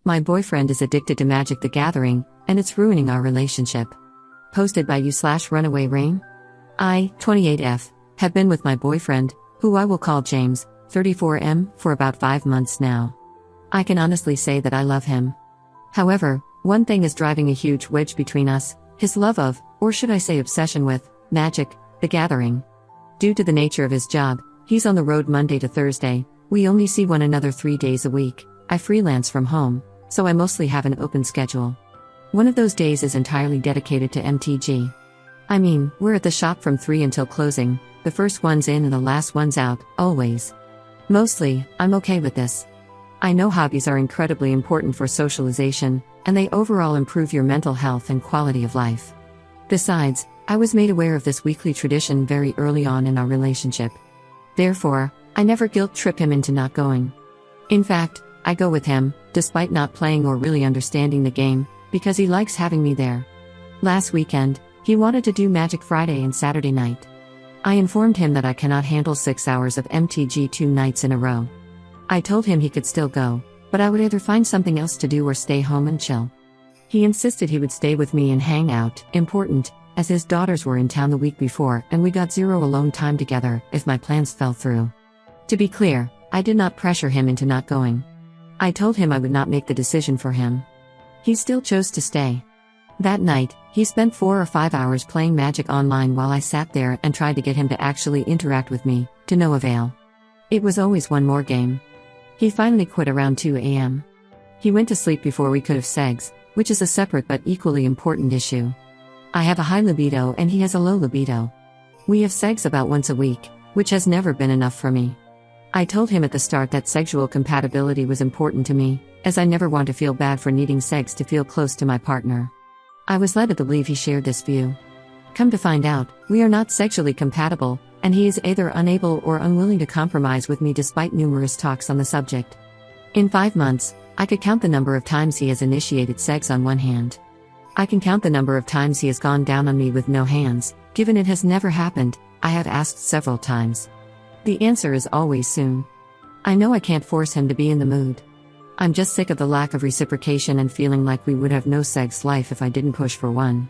My boyfriend is addicted to Magic the Gathering, and it's ruining our relationship. Posted by you/Runaway Rain. I, 28F, have been with my boyfriend, who I will call James, 34M, for about 5 months now. I can honestly say that I love him. However, one thing is driving a huge wedge between us: his love of, or should I say obsession with, Magic the Gathering. Due to the nature of his job, he's on the road Monday to Thursday. We only see one another 3 days a week. I freelance from home, so I mostly have an open schedule. One of those days is entirely dedicated to MTG. I mean, we're at the shop from 3 until closing, the first one's in and the last one's out, always. Mostly, I'm okay with this. I know hobbies are incredibly important for socialization, and they overall improve your mental health and quality of life. Besides, I was made aware of this weekly tradition very early on in our relationship. Therefore, I never guilt-trip him into not going. In fact, I go with him, despite not playing or really understanding the game, because he likes having me there. Last weekend, he wanted to do Magic Friday and Saturday night. I informed him that I cannot handle 6 hours of MTG 2 nights in a row. I told him he could still go, but I would either find something else to do or stay home and chill. He insisted he would stay with me and hang out, important, as his daughters were in town the week before and we got 0 alone time together if my plans fell through. To be clear, I did not pressure him into not going. I told him I would not make the decision for him. He still chose to stay. That night, he spent 4 or 5 hours playing Magic Online while I sat there and tried to get him to actually interact with me, to no avail. It was always one more game. He finally quit around 2 a.m. He went to sleep before we could have sex, which is a separate but equally important issue. I have a high libido and he has a low libido. We have sex about once a week, which has never been enough for me. I told him at the start that sexual compatibility was important to me, as I never want to feel bad for needing sex to feel close to my partner. I was led to believe he shared this view. Come to find out, we are not sexually compatible, and he is either unable or unwilling to compromise with me despite numerous talks on the subject. In 5 months, I could count the number of times he has initiated sex on one hand. I can count the number of times he has gone down on me with no hands. Given it has never happened, I have asked several times. The answer is always soon. I know I can't force him to be in the mood. I'm just sick of the lack of reciprocation and feeling like we would have no sex life if I didn't push for one.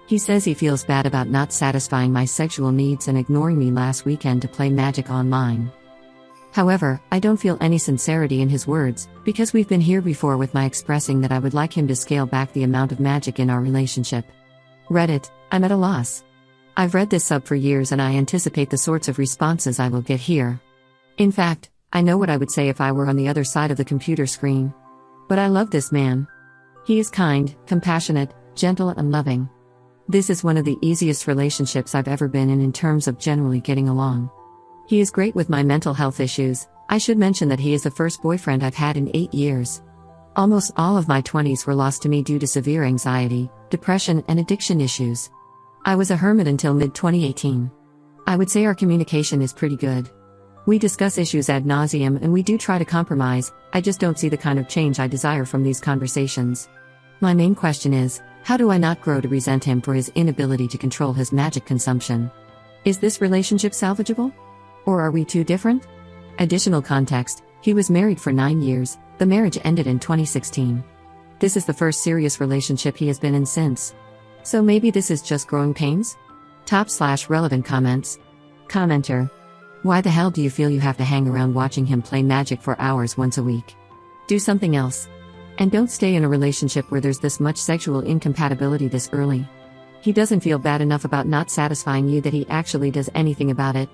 He says he feels bad about not satisfying my sexual needs and ignoring me last weekend to play Magic Online. However, I don't feel any sincerity in his words, because we've been here before with my expressing that I would like him to scale back the amount of magic in our relationship. Reddit, I'm at a loss. I've read this sub for years and I anticipate the sorts of responses I will get here. In fact, I know what I would say if I were on the other side of the computer screen. But I love this man. He is kind, compassionate, gentle and loving. This is one of the easiest relationships I've ever been in terms of generally getting along. He is great with my mental health issues. I should mention that he is the first boyfriend I've had in 8 years. Almost all of my 20s were lost to me due to severe anxiety, depression and addiction issues. I was a hermit until mid-2018. I would say our communication is pretty good. We discuss issues ad nauseum and we do try to compromise. I just don't see the kind of change I desire from these conversations. My main question is, how do I not grow to resent him for his inability to control his magic consumption? Is this relationship salvageable? Or are we too different? Additional context, he was married for 9 years, the marriage ended in 2016. This is the first serious relationship he has been in since. So maybe this is just growing pains? Top/relevant comments. Commenter. Why the hell do you feel you have to hang around watching him play Magic for hours once a week? Do something else. And don't stay in a relationship where there's this much sexual incompatibility this early. He doesn't feel bad enough about not satisfying you that he actually does anything about it.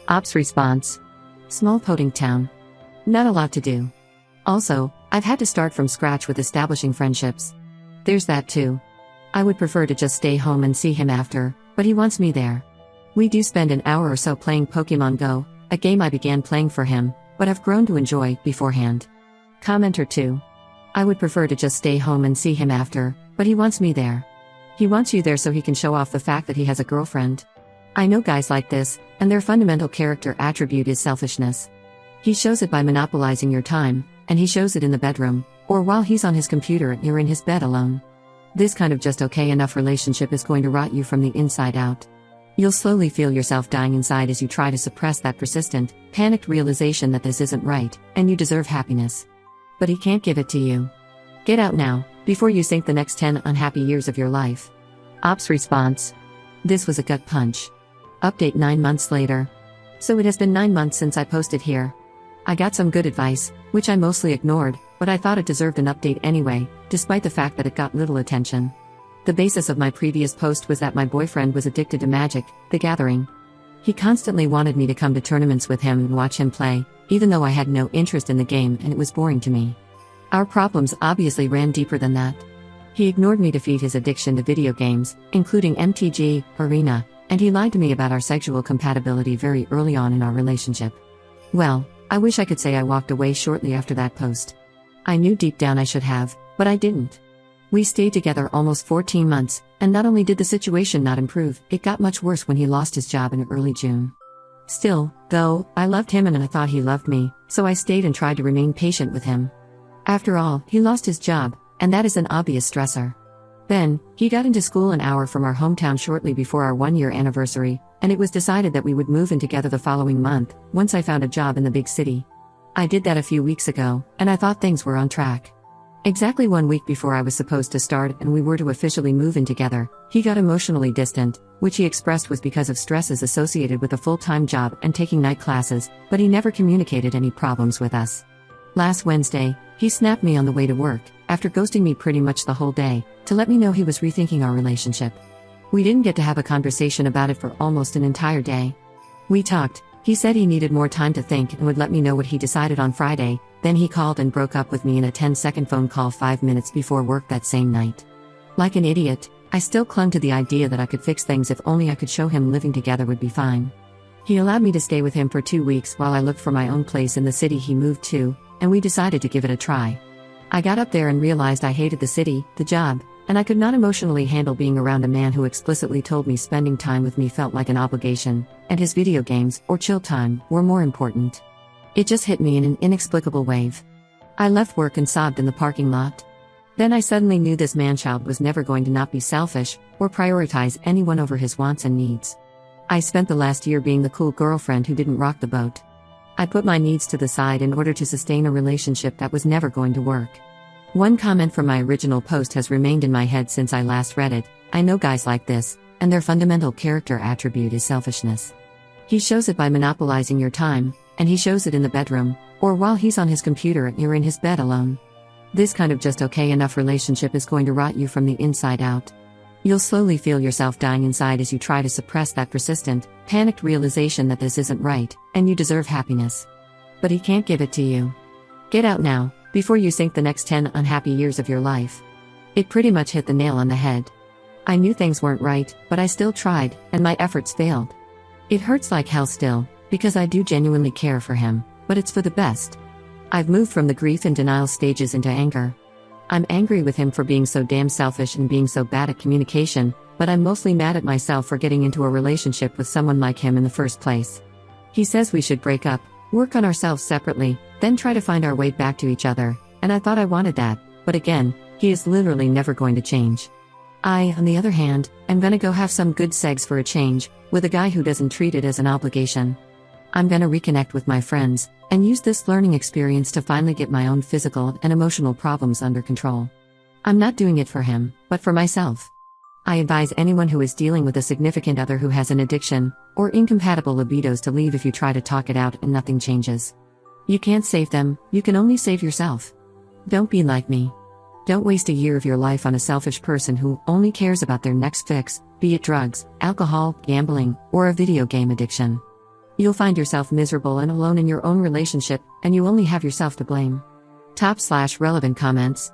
Ops response. Small poding town. Not a lot to do. Also, I've had to start from scratch with establishing friendships. There's that too. I would prefer to just stay home and see him after, but he wants me there. We do spend an hour or so playing Pokemon Go, a game I began playing for him, but I've grown to enjoy beforehand. Commenter 2. I would prefer to just stay home and see him after, but he wants me there. He wants you there so he can show off the fact that he has a girlfriend. I know guys like this, and their fundamental character attribute is selfishness. He shows it by monopolizing your time, and he shows it in the bedroom, or while he's on his computer and you're in his bed alone. This kind of just okay enough relationship is going to rot you from the inside out. You'll slowly feel yourself dying inside as you try to suppress that persistent, panicked realization that this isn't right, and you deserve happiness. But he can't give it to you. Get out now, before you sink the next 10 unhappy years of your life. Ops response. This was a gut punch. Update 9 months later. So it has been 9 months since I posted here. I got some good advice, which I mostly ignored, but I thought it deserved an update anyway, despite the fact that it got little attention. The basis of my previous post was that my boyfriend was addicted to Magic: The Gathering. He constantly wanted me to come to tournaments with him and watch him play, even though I had no interest in the game and it was boring to me. Our problems obviously ran deeper than that. He ignored me to feed his addiction to video games, including MTG, Arena, and he lied to me about our sexual compatibility very early on in our relationship. Well, I wish I could say I walked away shortly after that post. I knew deep down I should have, but I didn't. We stayed together almost 14 months, and not only did the situation not improve, it got much worse when he lost his job in early June. Still, though, I loved him and I thought he loved me, so I stayed and tried to remain patient with him. After all, he lost his job, and that is an obvious stressor. Then, he got into school an hour from our hometown shortly before our 1-year anniversary, and it was decided that we would move in together the following month, once I found a job in the big city. I did that a few weeks ago, and I thought things were on track. Exactly 1 week before I was supposed to start and we were to officially move in together, he got emotionally distant, which he expressed was because of stresses associated with a full-time job and taking night classes, but he never communicated any problems with us. Last Wednesday, he snapped me on the way to work, after ghosting me pretty much the whole day, to let me know he was rethinking our relationship. We didn't get to have a conversation about it for almost an entire day. We talked, he said he needed more time to think and would let me know what he decided on Friday, then he called and broke up with me in a 10-second phone call 5 minutes before work that same night. Like an idiot, I still clung to the idea that I could fix things if only I could show him living together would be fine. He allowed me to stay with him for 2 weeks while I looked for my own place in the city he moved to, and we decided to give it a try. I got up there and realized I hated the city, the job, and I could not emotionally handle being around a man who explicitly told me spending time with me felt like an obligation, and his video games, or chill time, were more important. It just hit me in an inexplicable wave. I left work and sobbed in the parking lot. Then I suddenly knew this man-child was never going to not be selfish, or prioritize anyone over his wants and needs. I spent the last year being the cool girlfriend who didn't rock the boat. I put my needs to the side in order to sustain a relationship that was never going to work. One comment from my original post has remained in my head since I last read it. I know guys like this, and their fundamental character attribute is selfishness. He shows it by monopolizing your time, and he shows it in the bedroom, or while he's on his computer and you're in his bed alone. This kind of just okay enough relationship is going to rot you from the inside out. You'll slowly feel yourself dying inside as you try to suppress that persistent, panicked realization that this isn't right, and you deserve happiness. But he can't give it to you. Get out now, before you sink the next 10 unhappy years of your life. It pretty much hit the nail on the head. I knew things weren't right, but I still tried, and my efforts failed. It hurts like hell still, because I do genuinely care for him, but it's for the best. I've moved from the grief and denial stages into anger. I'm angry with him for being so damn selfish and being so bad at communication, but I'm mostly mad at myself for getting into a relationship with someone like him in the first place. He says we should break up, work on ourselves separately, then try to find our way back to each other, and I thought I wanted that, but again, he is literally never going to change. I, on the other hand, am gonna go have some good sex for a change, with a guy who doesn't treat it as an obligation. I'm gonna reconnect with my friends, and use this learning experience to finally get my own physical and emotional problems under control. I'm not doing it for him, but for myself. I advise anyone who is dealing with a significant other who has an addiction, or incompatible libidos to leave if you try to talk it out and nothing changes. You can't save them, you can only save yourself. Don't be like me. Don't waste a year of your life on a selfish person who only cares about their next fix, be it drugs, alcohol, gambling, or a video game addiction. You'll find yourself miserable and alone in your own relationship, and you only have yourself to blame. Top/relevant comments.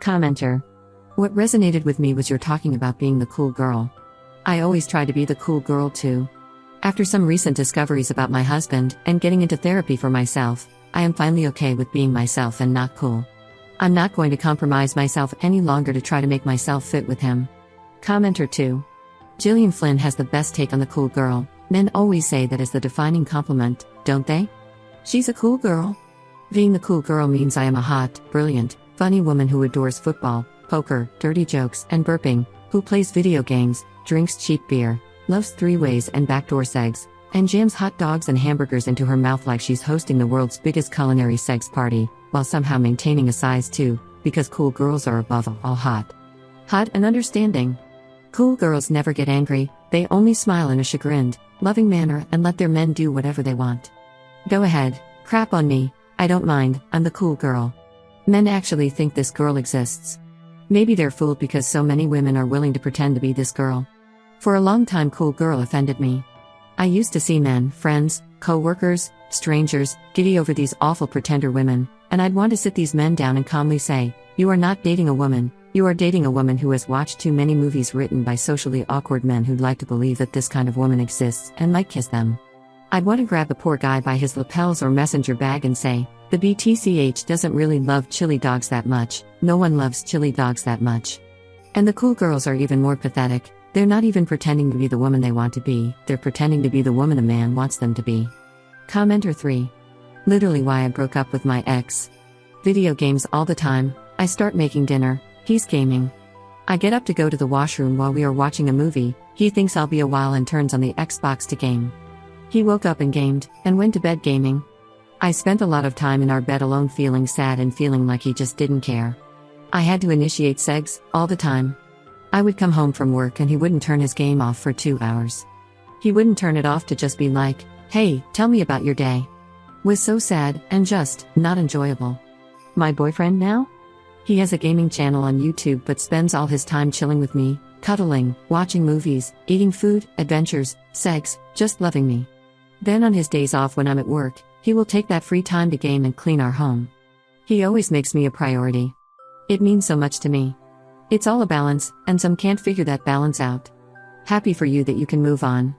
Commenter. What resonated with me was your talking about being the cool girl. I always try to be the cool girl too. After some recent discoveries about my husband, and getting into therapy for myself, I am finally okay with being myself and not cool. I'm not going to compromise myself any longer to try to make myself fit with him. Commenter 2. Gillian Flynn has the best take on the cool girl. Men always say that as the defining compliment, don't they? She's a cool girl. Being the cool girl means I am a hot, brilliant, funny woman who adores football, poker, dirty jokes, and burping, who plays video games, drinks cheap beer, loves three-ways and backdoor sex, and jams hot dogs and hamburgers into her mouth like she's hosting the world's biggest culinary sex party, while somehow maintaining a size 2, because cool girls are above all hot. Hot and understanding. Cool girls never get angry, they only smile in a chagrined, loving manner and let their men do whatever they want. Go ahead, crap on me, I don't mind, I'm the cool girl. Men actually think this girl exists. Maybe they're fooled because so many women are willing to pretend to be this girl. For a long time, cool girl offended me. I used to see men, friends, co-workers, strangers, giddy over these awful pretender women, and I'd want to sit these men down and calmly say, "You are not dating a woman, you are dating a woman who has watched too many movies written by socially awkward men who'd like to believe that this kind of woman exists and might kiss them." I'd want to grab the poor guy by his lapels or messenger bag and say, "The BTCH doesn't really love chili dogs that much, no one loves chili dogs that much." And the cool girls are even more pathetic. They're not even pretending to be the woman they want to be, they're pretending to be the woman a man wants them to be. Commenter 3. Literally why I broke up with my ex. Video games all the time, I start making dinner, he's gaming. I get up to go to the washroom while we are watching a movie, he thinks I'll be a while and turns on the Xbox to game. He woke up and gamed, and went to bed gaming. I spent a lot of time in our bed alone feeling sad and feeling like he just didn't care. I had to initiate sex, all the time. I would come home from work and he wouldn't turn his game off for 2 hours. He wouldn't turn it off to just be like, "Hey, tell me about your day." Was so sad, and just, not enjoyable. My boyfriend now? He has a gaming channel on YouTube but spends all his time chilling with me, cuddling, watching movies, eating food, adventures, sex, just loving me. Then on his days off when I'm at work, he will take that free time to game and clean our home. He always makes me a priority. It means so much to me. It's all a balance, and some can't figure that balance out. Happy for you that you can move on.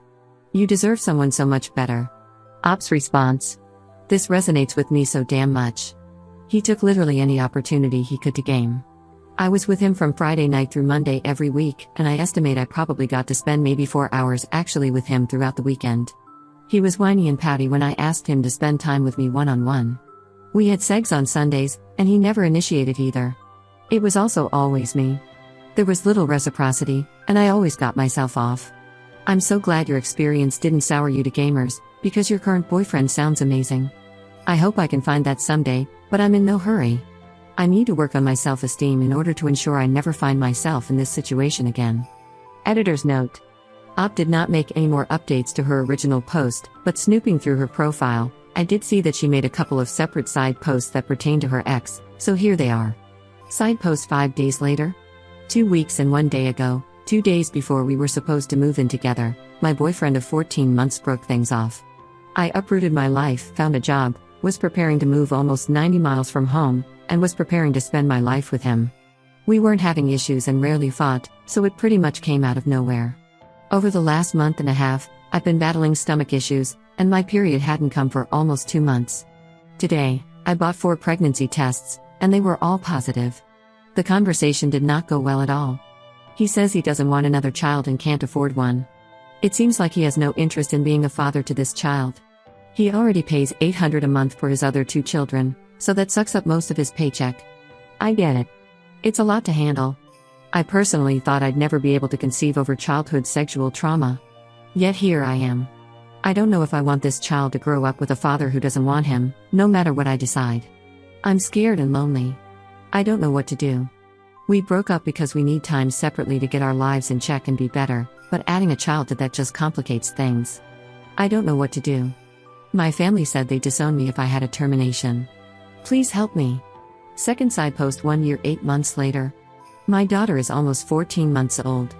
You deserve someone so much better. Ops response. This resonates with me so damn much. He took literally any opportunity he could to game. I was with him from Friday night through Monday every week, and I estimate I probably got to spend maybe 4 hours actually with him throughout the weekend. He was whiny and pouty when I asked him to spend time with me one-on-one. We had sex on Sundays, and he never initiated either. It was also always me. There was little reciprocity, and I always got myself off. I'm so glad your experience didn't sour you to gamers, because your current boyfriend sounds amazing. I hope I can find that someday, but I'm in no hurry. I need to work on my self-esteem in order to ensure I never find myself in this situation again. Editor's note. Op did not make any more updates to her original post, but snooping through her profile, I did see that she made a couple of separate side posts that pertain to her ex, so here they are. Side post 5 days later. 2 weeks and 1 day ago, 2 days before we were supposed to move in together, my boyfriend of 14 months broke things off. I uprooted my life, found a job, was preparing to move almost 90 miles from home, and was preparing to spend my life with him. We weren't having issues and rarely fought, so it pretty much came out of nowhere. Over the last month and a half, I've been battling stomach issues, and my period hadn't come for almost 2 months. Today, I bought 4 pregnancy tests, and they were all positive. The conversation did not go well at all. He says he doesn't want another child and can't afford one. It seems like he has no interest in being a father to this child. He already pays $800 a month for his other 2 children, so that sucks up most of his paycheck. I get it. It's a lot to handle. I personally thought I'd never be able to conceive over childhood sexual trauma. Yet here I am. I don't know if I want this child to grow up with a father who doesn't want him, no matter what I decide. I'm scared and lonely. I don't know what to do. We broke up because we need time separately to get our lives in check and be better, but adding a child to that just complicates things. I don't know what to do. My family said they'd disown me if I had a termination. Please help me. Second side post 1 year 8 months later. My daughter is almost 14 months old.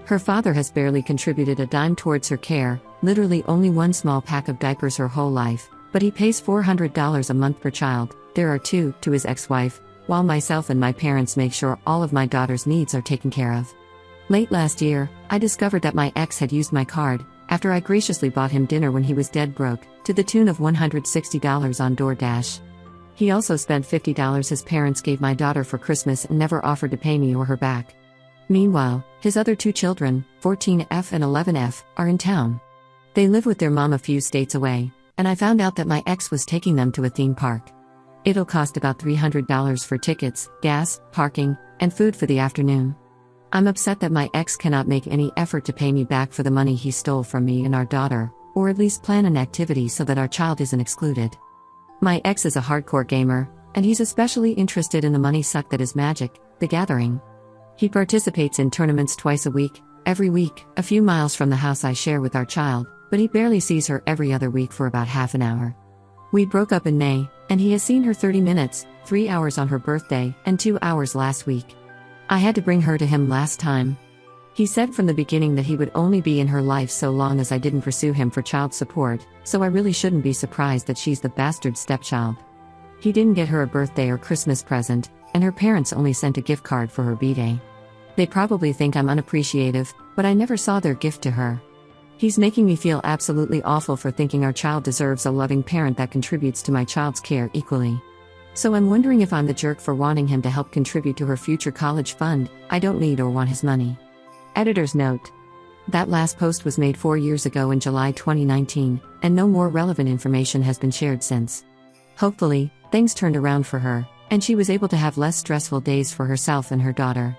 Her father has barely contributed a dime towards her care, literally only 1 small pack of diapers her whole life, but he pays $400 a month per child, there are 2, to his ex-wife, while myself and my parents make sure all of my daughter's needs are taken care of. Late last year, I discovered that my ex had used my card, after I graciously bought him dinner when he was dead broke, to the tune of $160 on DoorDash. He also spent $50 his parents gave my daughter for Christmas and never offered to pay me or her back. Meanwhile, his other 2 children, 14F and 11F, are in town. They live with their mom a few states away, and I found out that my ex was taking them to a theme park. It'll cost about $300 for tickets, gas, parking, and food for the afternoon. I'm upset that my ex cannot make any effort to pay me back for the money he stole from me and our daughter, or at least plan an activity so that our child isn't excluded. My ex is a hardcore gamer, And he's especially interested in the money suck that is Magic: The Gathering. He participates in tournaments twice a week, every week, a few miles from the house I share with our child, but he barely sees her every other week for about half an hour. We broke up in May, and he has seen her 30 minutes, 3 hours on her birthday, and 2 hours last week. I had to bring her to him last time. He said from the beginning that he would only be in her life so long as I didn't pursue him for child support, so I really shouldn't be surprised that she's the bastard stepchild. He didn't get her a birthday or Christmas present, and her parents only sent a gift card for her b-day. They probably think I'm unappreciative, but I never saw their gift to her. He's making me feel absolutely awful for thinking our child deserves a loving parent that contributes to my child's care equally. So I'm wondering if I'm the jerk for wanting him to help contribute to her future college fund. I don't need or want his money. Editor's note. That last post was made 4 years ago in July 2019, and no more relevant information has been shared since. Hopefully, things turned around for her, and she was able to have less stressful days for herself and her daughter.